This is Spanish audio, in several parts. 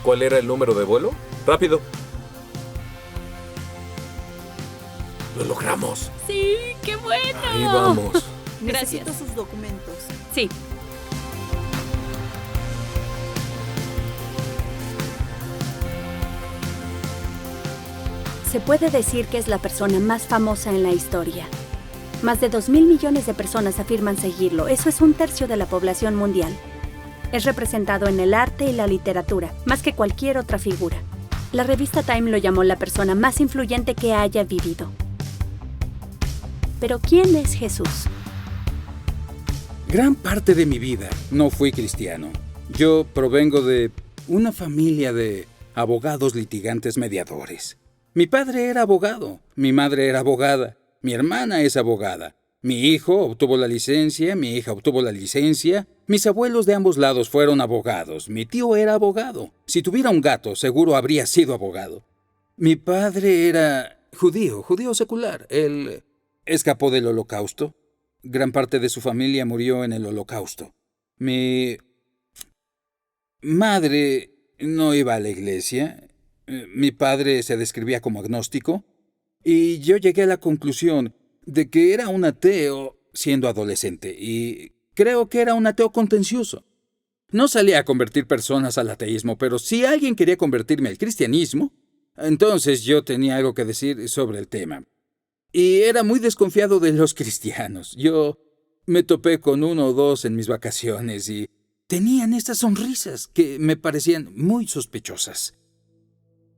¿Cuál era el número de vuelo? ¡Rápido! ¡Lo logramos! ¡Sí! ¡Qué bueno! Ahí vamos. Gracias. Necesito sus documentos. Sí. Se puede decir que es la persona más famosa en la historia. Más de 2.000 millones de personas afirman seguirlo. Eso es 1/3 de la población mundial. Es representado en el arte y la literatura, más que cualquier otra figura. La revista Time lo llamó la persona más influyente que haya vivido. Pero ¿quién es Jesús? Gran parte de mi vida no fui cristiano. Yo provengo de una familia de abogados litigantes mediadores. Mi padre era abogado, mi madre era abogada, mi hermana es abogada, mi hijo obtuvo la licencia, mi hija obtuvo la licencia, mis abuelos de ambos lados fueron abogados, mi tío era abogado. Si tuviera un gato, seguro habría sido abogado. Mi padre era judío secular. Él escapó del Holocausto. Gran parte de su familia murió en el Holocausto. Mi madre no iba a la iglesia. Mi padre se describía como agnóstico. Y yo llegué a la conclusión de que era un ateo siendo adolescente. Y creo que era un ateo contencioso. No salía a convertir personas al ateísmo, pero si alguien quería convertirme al cristianismo, entonces yo tenía algo que decir sobre el tema. Y era muy desconfiado de los cristianos. Yo me topé con uno o dos en mis vacaciones y tenían estas sonrisas que me parecían muy sospechosas.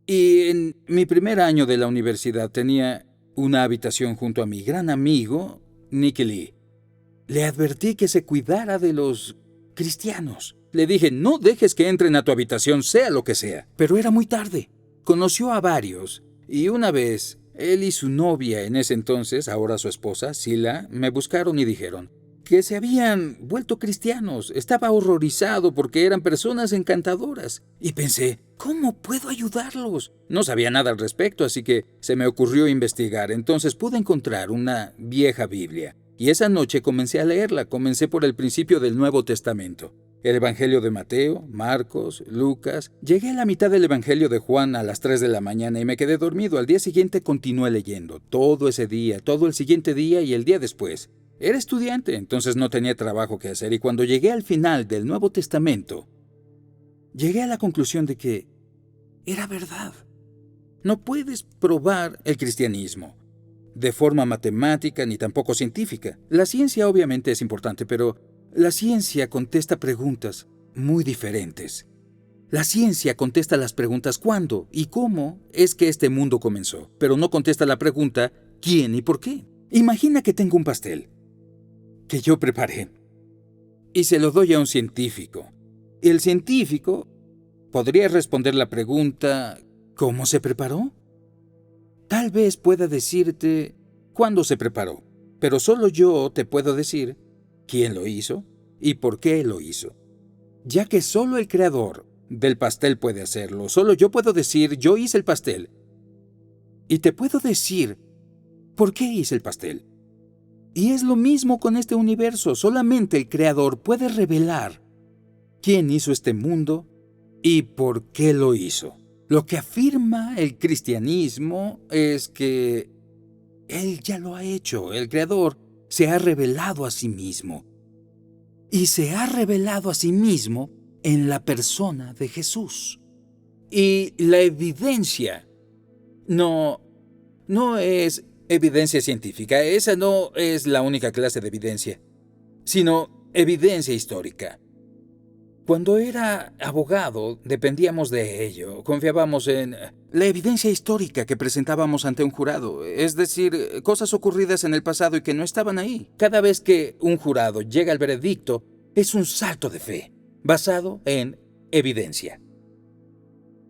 Y en mi primer año de la universidad tenía una habitación junto a mi gran amigo, Nicky Lee. Le advertí que se cuidara de los cristianos. Le dije, no dejes que entren a tu habitación, sea lo que sea. Pero era muy tarde. Conoció a varios y una vez él y su novia en ese entonces, ahora su esposa, Sila, me buscaron y dijeron que se habían vuelto cristianos. Estaba horrorizado porque eran personas encantadoras. Y pensé, ¿cómo puedo ayudarlos? No sabía nada al respecto, así que se me ocurrió investigar. Entonces pude encontrar una vieja Biblia. Y esa noche comencé a leerla. Comencé por el principio del Nuevo Testamento. El Evangelio de Mateo, Marcos, Lucas. Llegué a la mitad del Evangelio de Juan a las 3 de la mañana y me quedé dormido. Al día siguiente continué leyendo. Todo ese día, todo el siguiente día y el día después. Era estudiante, entonces no tenía trabajo que hacer. Y cuando llegué al final del Nuevo Testamento, llegué a la conclusión de que era verdad. No puedes probar el cristianismo de forma matemática ni tampoco científica. La ciencia obviamente es importante, pero la ciencia contesta preguntas muy diferentes. La ciencia contesta las preguntas ¿cuándo y cómo es que este mundo comenzó? Pero no contesta la pregunta ¿quién y por qué? Imagina que tengo un pastel que yo preparé y se lo doy a un científico. El científico podría responder la pregunta ¿cómo se preparó? Tal vez pueda decirte cuándo se preparó, pero solo yo te puedo decir quién lo hizo y por qué lo hizo. Ya que solo el creador del pastel puede hacerlo, solo yo puedo decir yo hice el pastel. Y te puedo decir por qué hice el pastel. Y es lo mismo con este universo, solamente el creador puede revelar quién hizo este mundo y por qué lo hizo. Lo que afirma el cristianismo es que Él ya lo ha hecho. El Creador se ha revelado a sí mismo. Y se ha revelado a sí mismo en la persona de Jesús. Y la evidencia no es evidencia científica. Esa no es la única clase de evidencia, sino evidencia histórica. Cuando era abogado, dependíamos de ello. Confiábamos en la evidencia histórica que presentábamos ante un jurado. Es decir, cosas ocurridas en el pasado y que no estaban ahí. Cada vez que un jurado llega al veredicto, es un salto de fe, basado en evidencia.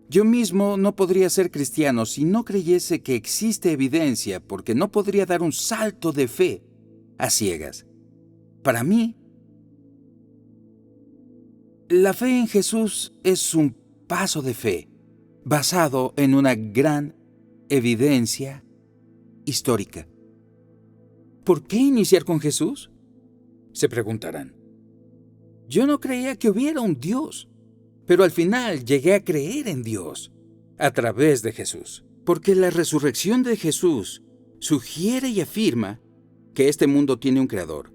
Yo mismo no podría ser cristiano si no creyese que existe evidencia, porque no podría dar un salto de fe a ciegas. Para mí, la fe en Jesús es un paso de fe basado en una gran evidencia histórica. ¿Por qué iniciar con Jesús? Se preguntarán. Yo no creía que hubiera un Dios. Pero al final llegué a creer en Dios a través de Jesús. Porque la resurrección de Jesús sugiere y afirma que este mundo tiene un creador,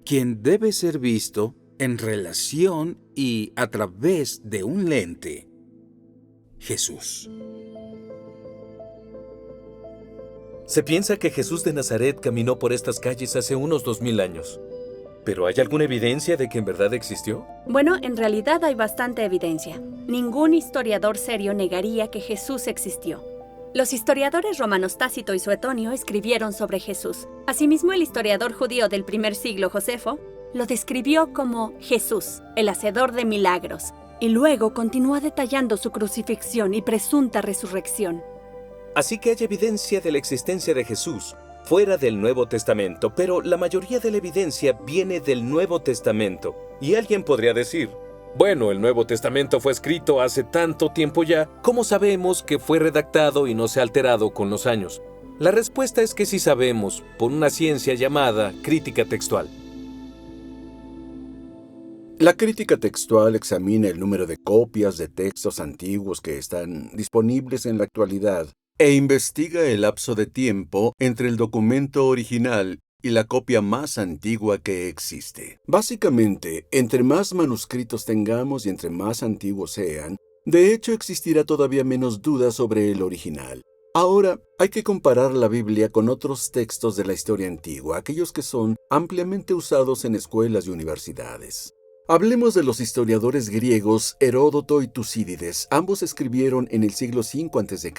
quien debe ser visto en relación y a través de un lente: Jesús. Se piensa que Jesús de Nazaret caminó por estas calles hace unos 2000 años. ¿Pero hay alguna evidencia de que en verdad existió? Bueno, en realidad hay bastante evidencia. Ningún historiador serio negaría que Jesús existió. Los historiadores romanos Tácito y Suetonio escribieron sobre Jesús. Asimismo, el historiador judío del primer siglo, Josefo, lo describió como Jesús, el hacedor de milagros, y luego continúa detallando su crucifixión y presunta resurrección. Así que hay evidencia de la existencia de Jesús fuera del Nuevo Testamento, pero la mayoría de la evidencia viene del Nuevo Testamento. Y alguien podría decir: bueno, el Nuevo Testamento fue escrito hace tanto tiempo ya, ¿cómo sabemos que fue redactado y no se ha alterado con los años? La respuesta es que sí sabemos, por una ciencia llamada crítica textual. La crítica textual examina el número de copias de textos antiguos que están disponibles en la actualidad e investiga el lapso de tiempo entre el documento original y la copia más antigua que existe. Básicamente, entre más manuscritos tengamos y entre más antiguos sean, de hecho existirá todavía menos duda sobre el original. Ahora, hay que comparar la Biblia con otros textos de la historia antigua, aquellos que son ampliamente usados en escuelas y universidades. Hablemos de los historiadores griegos Heródoto y Tucídides. Ambos escribieron en el siglo V a.C.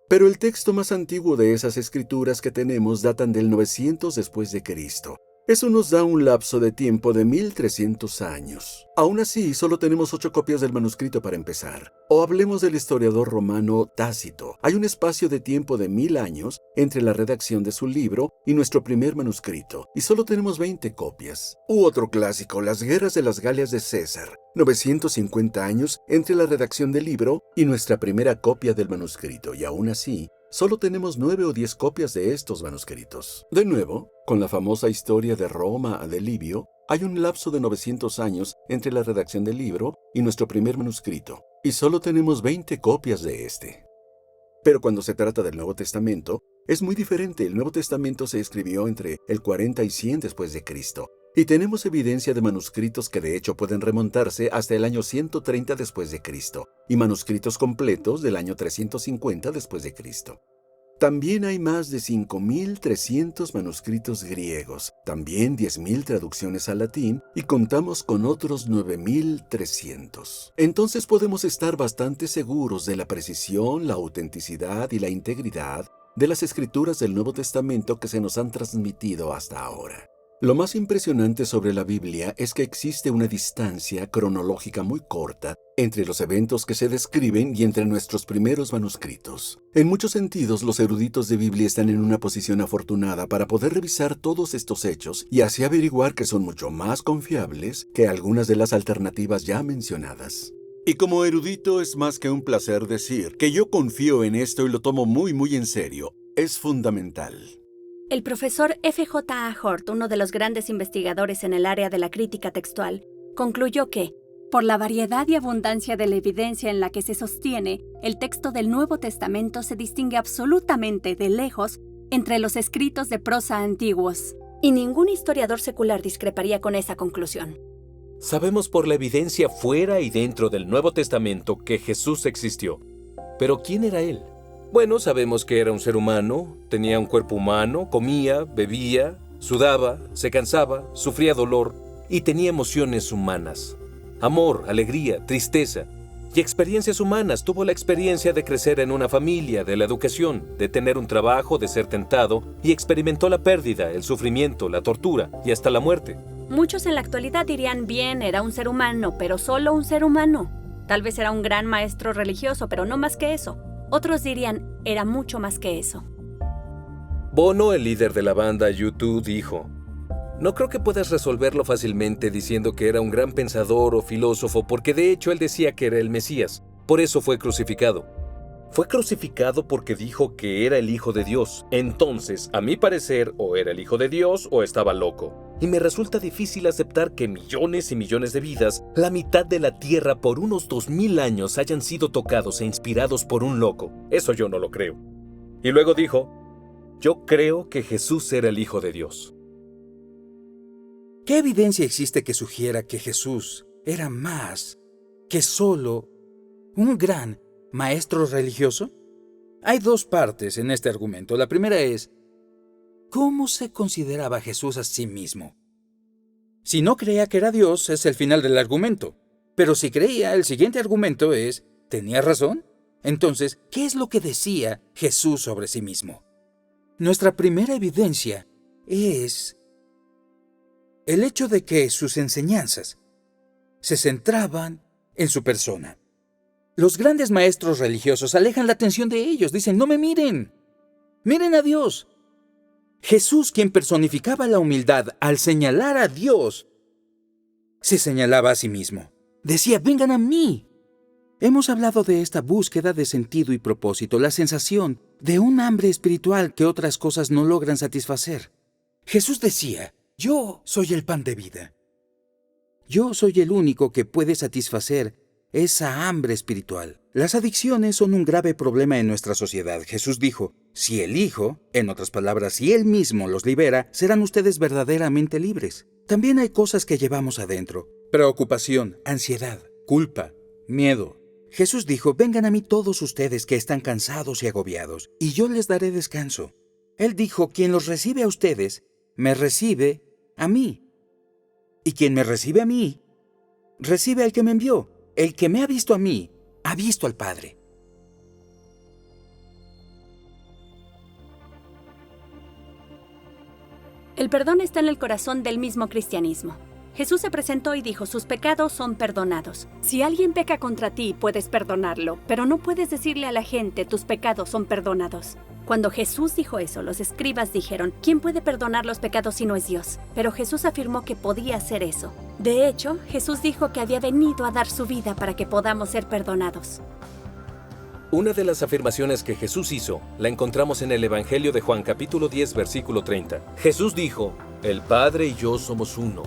Pero el texto más antiguo de esas escrituras que tenemos datan del 900 después de Cristo. Eso nos da un lapso de tiempo de 1300 años. Aún así, solo tenemos 8 copias del manuscrito para empezar. O hablemos del historiador romano Tácito. Hay un espacio de tiempo de 1000 años entre la redacción de su libro y nuestro primer manuscrito, y solo tenemos 20 copias. U otro clásico, las guerras de las Galias de César. 950 años entre la redacción del libro y nuestra primera copia del manuscrito, y aún así, solo tenemos 9 o 10 copias de estos manuscritos. De nuevo, con la famosa historia de Roma de Livio, hay un lapso de 900 años entre la redacción del libro y nuestro primer manuscrito, y solo tenemos 20 copias de este. Pero cuando se trata del Nuevo Testamento, es muy diferente. El Nuevo Testamento se escribió entre el 40 y 100 después de Cristo, y tenemos evidencia de manuscritos que de hecho pueden remontarse hasta el año 130 después de Cristo, y manuscritos completos del año 350 después de Cristo. También hay más de 5.300 manuscritos griegos, también 10.000 traducciones al latín, y contamos con otros 9.300. Entonces podemos estar bastante seguros de la precisión, la autenticidad y la integridad de las escrituras del Nuevo Testamento que se nos han transmitido hasta ahora. Lo más impresionante sobre la Biblia es que existe una distancia cronológica muy corta entre los eventos que se describen y entre nuestros primeros manuscritos. En muchos sentidos, los eruditos de Biblia están en una posición afortunada para poder revisar todos estos hechos y así averiguar que son mucho más confiables que algunas de las alternativas ya mencionadas. Y como erudito es más que un placer decir que yo confío en esto y lo tomo muy en serio. Es fundamental. El profesor F.J.A. Hort, uno de los grandes investigadores en el área de la crítica textual, concluyó que, por la variedad y abundancia de la evidencia en la que se sostiene, el texto del Nuevo Testamento se distingue absolutamente de lejos entre los escritos de prosa antiguos. Y ningún historiador secular discreparía con esa conclusión. Sabemos por la evidencia fuera y dentro del Nuevo Testamento que Jesús existió. Pero ¿quién era Él? Bueno, sabemos que era un ser humano, tenía un cuerpo humano, comía, bebía, sudaba, se cansaba, sufría dolor y tenía emociones humanas. Amor, alegría, tristeza y experiencias humanas. Tuvo la experiencia de crecer en una familia, de la educación, de tener un trabajo, de ser tentado y experimentó la pérdida, el sufrimiento, la tortura y hasta la muerte. Muchos en la actualidad dirían, bien, era un ser humano, pero solo un ser humano. Tal vez era un gran maestro religioso, pero no más que eso. Otros dirían, era mucho más que eso. Bono, el líder de la banda U2, dijo: no creo que puedas resolverlo fácilmente diciendo que era un gran pensador o filósofo, porque de hecho él decía que era el Mesías. Por eso fue crucificado. Fue crucificado porque dijo que era el Hijo de Dios. Entonces, a mi parecer, o era el Hijo de Dios o estaba loco. Y me resulta difícil aceptar que millones y millones de vidas, la mitad de la Tierra por unos 2000 años, hayan sido tocados e inspirados por un loco. Eso yo no lo creo. Y luego dijo, yo creo que Jesús era el Hijo de Dios. ¿Qué evidencia existe que sugiera que Jesús era más que solo un gran maestro religioso? Hay dos partes en este argumento. La primera es, ¿cómo se consideraba Jesús a sí mismo? Si no creía que era Dios, es el final del argumento. Pero si creía, el siguiente argumento es, ¿tenía razón? Entonces, ¿qué es lo que decía Jesús sobre sí mismo? Nuestra primera evidencia es el hecho de que sus enseñanzas se centraban en su persona. Los grandes maestros religiosos alejan la atención de ellos. Dicen, no me miren. Miren a Dios. Jesús, quien personificaba la humildad al señalar a Dios, se señalaba a sí mismo. Decía, vengan a mí. Hemos hablado de esta búsqueda de sentido y propósito, la sensación de un hambre espiritual que otras cosas no logran satisfacer. Jesús decía, yo soy el pan de vida. Yo soy el único que puede satisfacer esa hambre espiritual. Las adicciones son un grave problema en nuestra sociedad. Jesús dijo, si el Hijo, en otras palabras, si Él mismo los libera, serán ustedes verdaderamente libres. También hay cosas que llevamos adentro. Preocupación, ansiedad, culpa, miedo. Jesús dijo, vengan a mí todos ustedes que están cansados y agobiados, y yo les daré descanso. Él dijo, quien los recibe a ustedes, me recibe a mí. Y quien me recibe a mí, recibe al que me envió. El que me ha visto a mí, ha visto al Padre. El perdón está en el corazón del mismo cristianismo. Jesús se presentó y dijo, sus pecados son perdonados. Si alguien peca contra ti, puedes perdonarlo, pero no puedes decirle a la gente, tus pecados son perdonados. Cuando Jesús dijo eso, los escribas dijeron, ¿quién puede perdonar los pecados si no es Dios? Pero Jesús afirmó que podía hacer eso. De hecho, Jesús dijo que había venido a dar su vida para que podamos ser perdonados. Una de las afirmaciones que Jesús hizo la encontramos en el Evangelio de Juan, capítulo 10, versículo 30. Jesús dijo, el Padre y yo somos uno.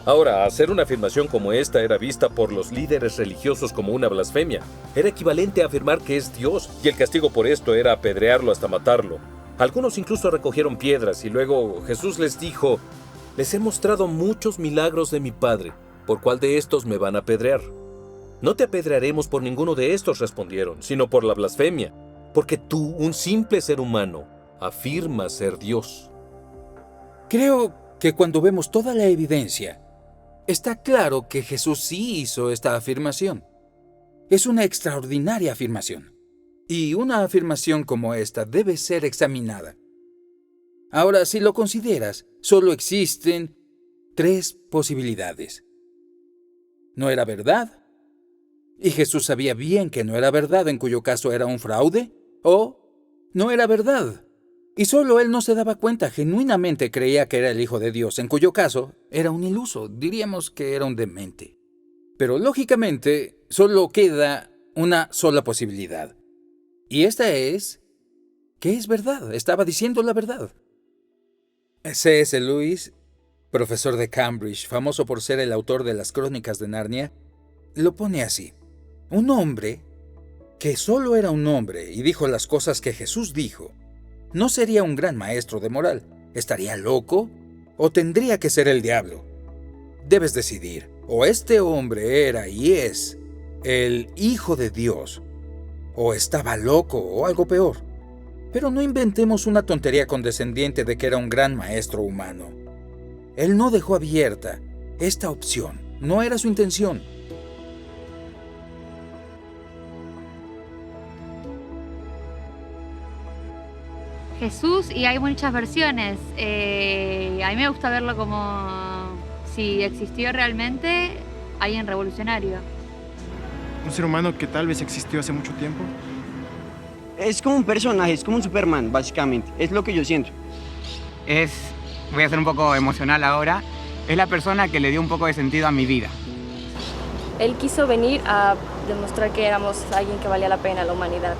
Ahora, hacer una afirmación como esta era vista por los líderes religiosos como una blasfemia. Era equivalente a afirmar que es Dios, y el castigo por esto era apedrearlo hasta matarlo. Algunos incluso recogieron piedras, y luego Jesús les dijo, les he mostrado muchos milagros de mi Padre, ¿por cuál de estos me van a apedrear? No te apedrearemos por ninguno de estos, respondieron, sino por la blasfemia, porque tú, un simple ser humano, afirmas ser Dios. Creo que cuando vemos toda la evidencia, está claro que Jesús sí hizo esta afirmación. Es una extraordinaria afirmación. Y una afirmación como esta debe ser examinada. Ahora, si lo consideras, solo existen 3 posibilidades. ¿No era verdad? Y Jesús sabía bien que no era verdad, en cuyo caso era un fraude. ¿O no era verdad? Y solo él no se daba cuenta, genuinamente creía que era el Hijo de Dios, en cuyo caso era un iluso, diríamos que era un demente. Pero lógicamente solo queda una sola posibilidad. Y esta es que es verdad, estaba diciendo la verdad. C.S. Lewis, profesor de Cambridge, famoso por ser el autor de las Crónicas de Narnia, lo pone así. Un hombre que solo era un hombre y dijo las cosas que Jesús dijo, no sería un gran maestro de moral. ¿Estaría loco? ¿O tendría que ser el diablo? Debes decidir. O este hombre era y es el Hijo de Dios, o estaba loco o algo peor. Pero no inventemos una tontería condescendiente de que era un gran maestro humano. Él no dejó abierta esta opción. No era su intención. Jesús, y hay muchas versiones. A mí me gusta verlo como si existió realmente alguien revolucionario. Un ser humano que tal vez existió hace mucho tiempo. Es como un personaje, es como un Superman, básicamente. Es lo que yo siento. Voy a ser un poco emocional ahora, es la persona que le dio un poco de sentido a mi vida. Él quiso venir a demostrar que éramos alguien que valía la pena, la humanidad.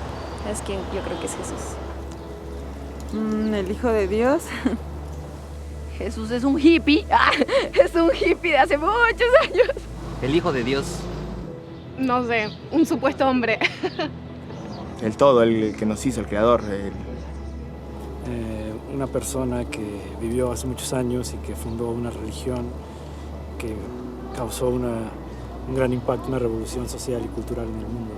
Es quien yo creo que es Jesús. El Hijo de Dios. Jesús es un hippie. Es un hippie de hace muchos años. El Hijo de Dios. No sé, un supuesto hombre. El todo, el que nos hizo, el creador. Una persona que vivió hace muchos años y que fundó una religión que causó un gran impacto, una revolución social y cultural en el mundo.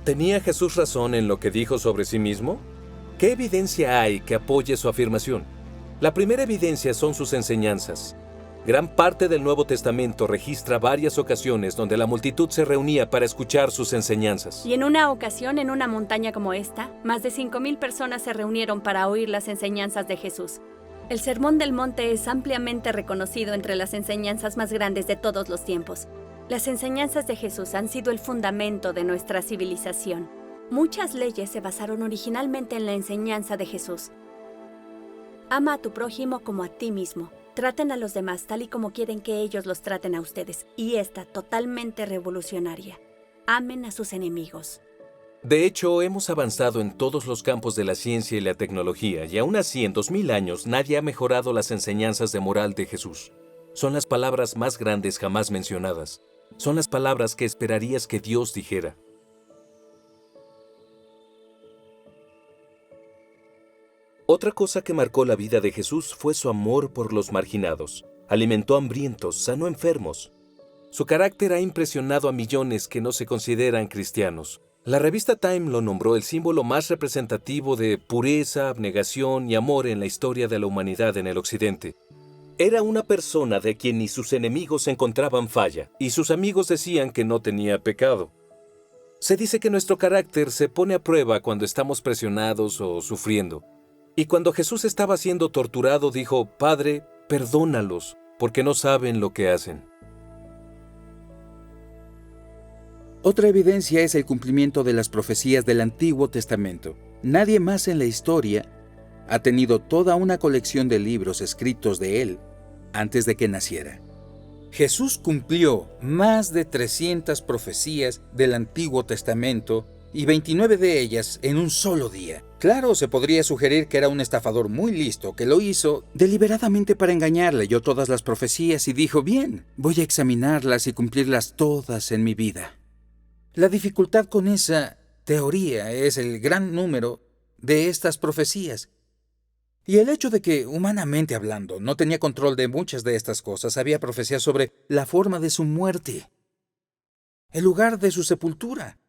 ¿Tenía Jesús razón en lo que dijo sobre sí mismo? ¿Qué evidencia hay que apoye su afirmación? La primera evidencia son sus enseñanzas. Gran parte del Nuevo Testamento registra varias ocasiones donde la multitud se reunía para escuchar sus enseñanzas. Y en una ocasión, en una montaña como esta, más de 5,000 personas se reunieron para oír las enseñanzas de Jesús. El Sermón del Monte es ampliamente reconocido entre las enseñanzas más grandes de todos los tiempos. Las enseñanzas de Jesús han sido el fundamento de nuestra civilización. Muchas leyes se basaron originalmente en la enseñanza de Jesús. Ama a tu prójimo como a ti mismo. Traten a los demás tal y como quieren que ellos los traten a ustedes. Y esta totalmente revolucionaria. Amen a sus enemigos. De hecho, hemos avanzado en todos los campos de la ciencia y la tecnología, y aún así, en 2000 años, nadie ha mejorado las enseñanzas de moral de Jesús. Son las palabras más grandes jamás mencionadas. Son las palabras que esperarías que Dios dijera. Otra cosa que marcó la vida de Jesús fue su amor por los marginados. Alimentó hambrientos, sanó enfermos. Su carácter ha impresionado a millones que no se consideran cristianos. La revista Time lo nombró el símbolo más representativo de pureza, abnegación y amor en la historia de la humanidad en el Occidente. Era una persona de quien ni sus enemigos encontraban falla, y sus amigos decían que no tenía pecado. Se dice que nuestro carácter se pone a prueba cuando estamos presionados o sufriendo. Y cuando Jesús estaba siendo torturado, dijo: Padre, perdónalos, porque no saben lo que hacen. Otra evidencia es el cumplimiento de las profecías del Antiguo Testamento. Nadie más en la historia ha tenido toda una colección de libros escritos de él antes de que naciera. Jesús cumplió más de 300 profecías del Antiguo Testamento y 29 de ellas en un solo día. Claro, se podría sugerir que era un estafador muy listo que lo hizo deliberadamente para engañar. Leyó todas las profecías y dijo: bien, voy a examinarlas y cumplirlas todas en mi vida. La dificultad con esa teoría es el gran número de estas profecías. Y el hecho de que, humanamente hablando, no tenía control de muchas de estas cosas. Había profecías sobre la forma de su muerte, el lugar de su sepultura,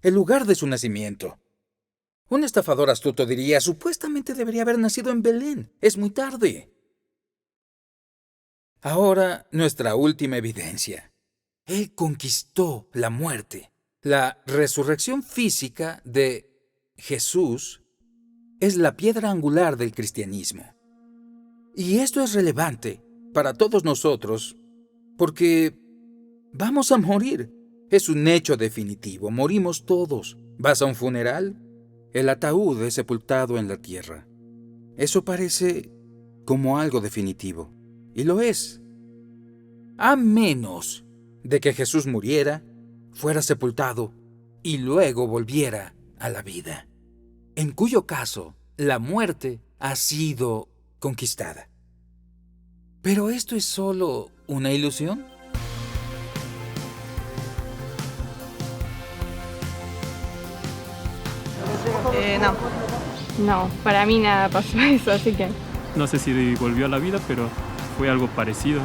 el lugar de su nacimiento. Un estafador astuto diría: supuestamente debería haber nacido en Belén. Es muy tarde. Ahora, nuestra última evidencia. Él conquistó la muerte. La resurrección física de Jesús es la piedra angular del cristianismo. Y esto es relevante para todos nosotros porque vamos a morir. Es un hecho definitivo. Morimos todos. ¿Vas a un funeral? El ataúd es sepultado en la tierra. Eso parece como algo definitivo. Y lo es. A menos de que Jesús muriera, fuera sepultado y luego volviera a la vida. En cuyo caso, la muerte ha sido conquistada. ¿Pero esto es solo una ilusión? No, para mí nada pasó eso, así que... No sé si volvió a la vida, pero fue algo parecido.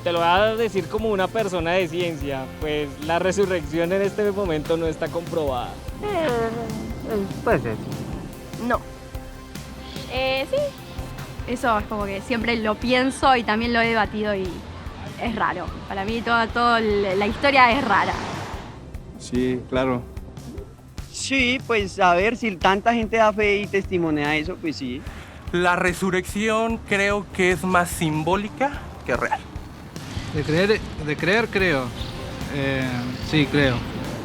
Te lo voy a decir como una persona de ciencia, pues la resurrección en este momento no está comprobada. Puede ser. No. Sí. Eso es como que siempre lo pienso y también lo he debatido y es raro. Para mí toda la historia es rara. Sí, claro. Sí, pues a ver, si tanta gente da fe y testimonia eso, pues sí. La resurrección creo que es más simbólica que real. De creer creo. Sí, creo.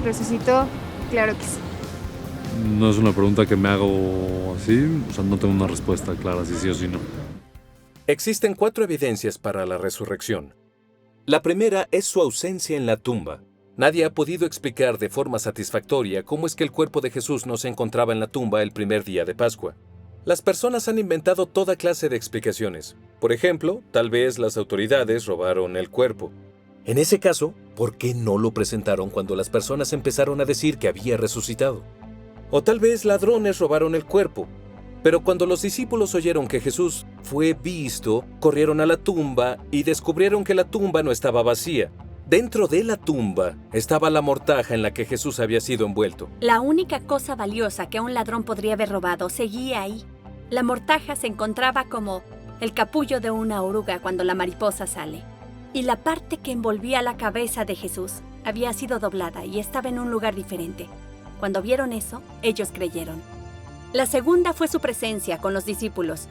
¿Resucitó? Claro que sí. No es una pregunta que me hago así, o sea, no tengo una respuesta clara si sí o si no. Existen 4 evidencias para la resurrección. La primera es su ausencia en la tumba. Nadie ha podido explicar de forma satisfactoria cómo es que el cuerpo de Jesús no se encontraba en la tumba el primer día de Pascua. Las personas han inventado toda clase de explicaciones. Por ejemplo, tal vez las autoridades robaron el cuerpo. En ese caso, ¿por qué no lo presentaron cuando las personas empezaron a decir que había resucitado? O tal vez ladrones robaron el cuerpo. Pero cuando los discípulos oyeron que Jesús fue visto, corrieron a la tumba y descubrieron que la tumba no estaba vacía. Dentro de la tumba estaba la mortaja en la que Jesús había sido envuelto. La única cosa valiosa que un ladrón podría haber robado seguía ahí. La mortaja se encontraba como el capullo de una oruga cuando la mariposa sale. Y la parte que envolvía la cabeza de Jesús había sido doblada y estaba en un lugar diferente. Cuando vieron eso, ellos creyeron. La segunda fue su presencia con los discípulos.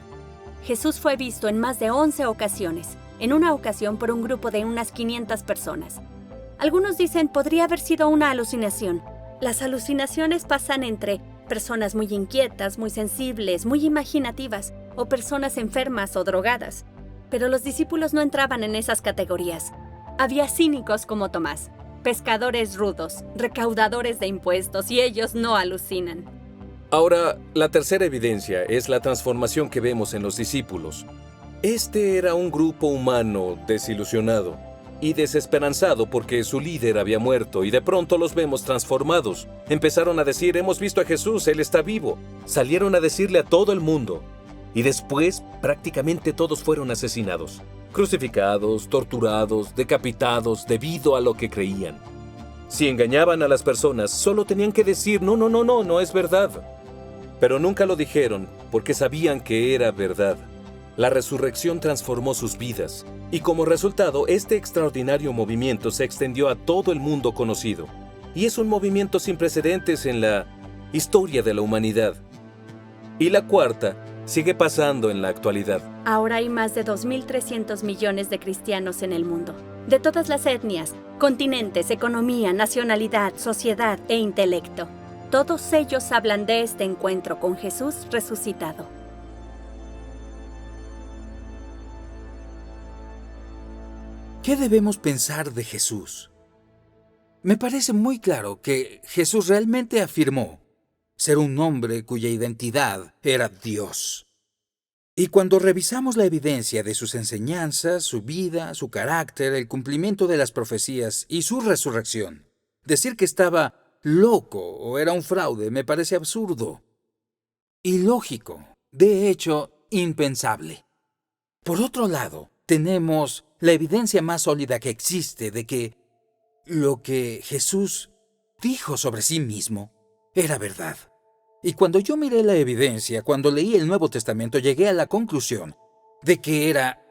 Jesús fue visto en más de 11 ocasiones, en una ocasión por un grupo de unas 500 personas. Algunos dicen podría haber sido una alucinación. Las alucinaciones pasan entre personas muy inquietas, muy sensibles, muy imaginativas, o personas enfermas o drogadas. Pero los discípulos no entraban en esas categorías. Había cínicos como Tomás, pescadores rudos, recaudadores de impuestos, y ellos no alucinan. Ahora, la tercera evidencia es la transformación que vemos en los discípulos. Este era un grupo humano desilusionado y desesperanzado porque su líder había muerto, y de pronto los vemos transformados. Empezaron a decir: hemos visto a Jesús, Él está vivo. Salieron a decirle a todo el mundo. Y después, prácticamente todos fueron asesinados, crucificados, torturados, decapitados debido a lo que creían. Si engañaban a las personas, solo tenían que decir: no es verdad. Pero nunca lo dijeron porque sabían que era verdad. La resurrección transformó sus vidas, y como resultado, este extraordinario movimiento se extendió a todo el mundo conocido. Y es un movimiento sin precedentes en la historia de la humanidad. Y la cuarta sigue pasando en la actualidad. Ahora hay más de 2.300 millones de cristianos en el mundo, de todas las etnias, continentes, economía, nacionalidad, sociedad e intelecto. Todos ellos hablan de este encuentro con Jesús resucitado. ¿Qué debemos pensar de Jesús? Me parece muy claro que Jesús realmente afirmó ser un hombre cuya identidad era Dios. Y cuando revisamos la evidencia de sus enseñanzas, su vida, su carácter, el cumplimiento de las profecías y su resurrección, decir que estaba loco o era un fraude me parece absurdo, ilógico, de hecho, impensable. Por otro lado, tenemos la evidencia más sólida que existe de que lo que Jesús dijo sobre sí mismo era verdad. Y cuando yo miré la evidencia, cuando leí el Nuevo Testamento, llegué a la conclusión de que era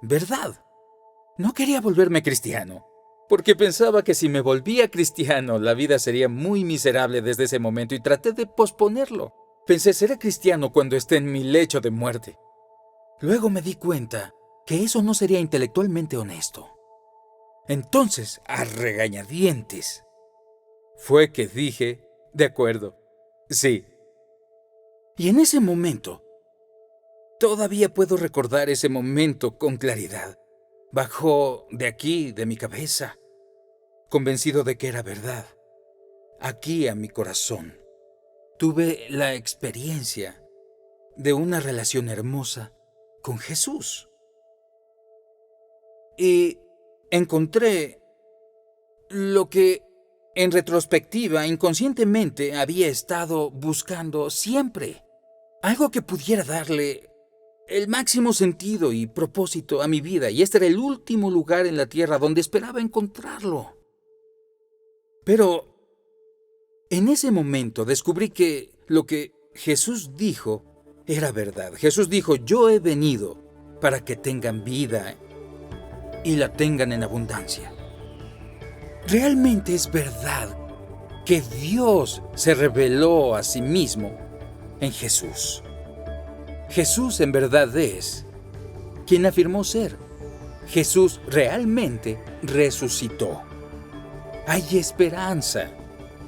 verdad. No quería volverme cristiano, porque pensaba que si me volvía cristiano, la vida sería muy miserable desde ese momento, y traté de posponerlo. Pensé, seré cristiano cuando esté en mi lecho de muerte. Luego me di cuenta que eso no sería intelectualmente honesto. Entonces, a regañadientes, fue que dije, de acuerdo, sí. Y en ese momento, todavía puedo recordar ese momento con claridad. Bajó de aquí, de mi cabeza, convencido de que era verdad. Aquí a mi corazón, tuve la experiencia de una relación hermosa con Jesús. Y encontré lo que, en retrospectiva, inconscientemente había estado buscando siempre. Algo que pudiera darle el máximo sentido y propósito a mi vida, y este era el último lugar en la tierra donde esperaba encontrarlo. Pero en ese momento descubrí que lo que Jesús dijo era verdad. Jesús dijo: yo he venido para que tengan vida y la tengan en abundancia. Realmente es verdad que Dios se reveló a sí mismo en Jesús. Jesús en verdad es quien afirmó ser. Jesús realmente resucitó. Hay esperanza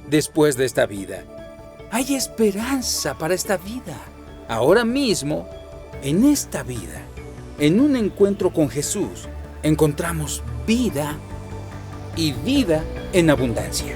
después de esta vida. Hay esperanza para esta vida. Ahora mismo, en esta vida, en un encuentro con Jesús, encontramos vida y vida en abundancia.